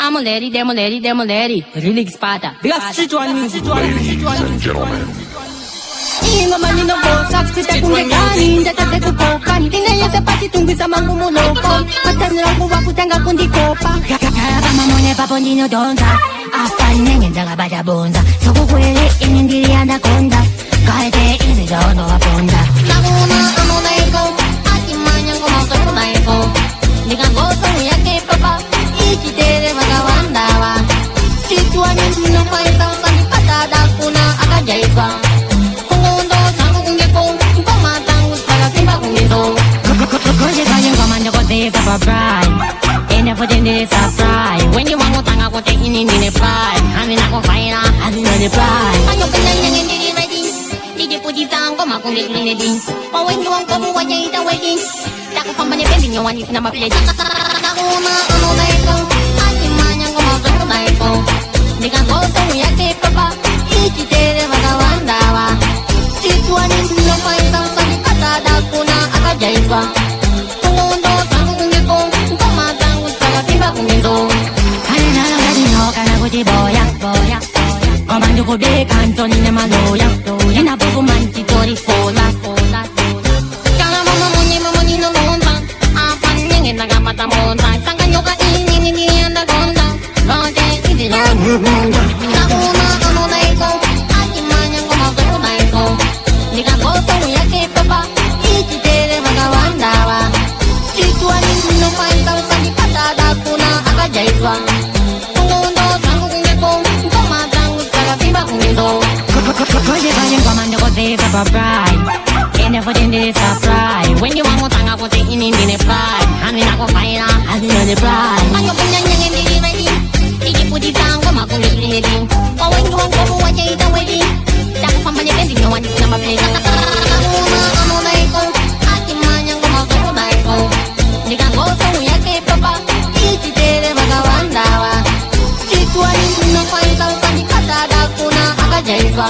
a mulher, de mulher, Relix Spada. Ingoma ninobosa kusita kungekani ndatadze kupoka ndinganya sepati tungwisa mangu muloko matanira kuva kutanga kundikopa kama mone papo ndinodonza afanenge ndakabata bonza sokukwele ini ndiri anakonda kaete izi zvaonovaponda nakuna amonaiko atimanya ngoma zokunaiko ndikangoso yake papa ichitere vakawandawa chituani ndinofaisa usandipatada kuna akajaiswa when you want to tanga ko take in the pride hani na ko faina hani na the pride ayo penanya ngendiri ready dije puji tango makunde clean din oh when you want ko mo wanya ita waiting tako pambanya pending yo wani na mapile nakuna ano daiko ati manya ko mo ko daiko diga ko to ya ke papa ichi tere magawanda wa situani no faina sani kata da kuna akajaiswa boya Komando ko de kanto ni maloya Ina bogo manti tori fola Kala mama moni no lonta Apan ninge naga mata monta Sanga nyoka ini ni anda gonda Rote iti lo Nakuna kamo daiko Ati manya koma koko daiko Nika koto yake papa Ichi tere magawanda wa Situani no faita usani kata da kuna akajaiswa when you want to tanga ko take in the pride hani na ko faina hani na the pride ayo penyanya ngendiri ready dije puji tango makunde clean din oh when you want ko mo wacha ita wedi tako pambanya pending no wani na mapele amo daiko ati manya ko mo daiko nika ko so yake papa ichi tere magawanda wa situani no faina usani kata da kuna akajaiswa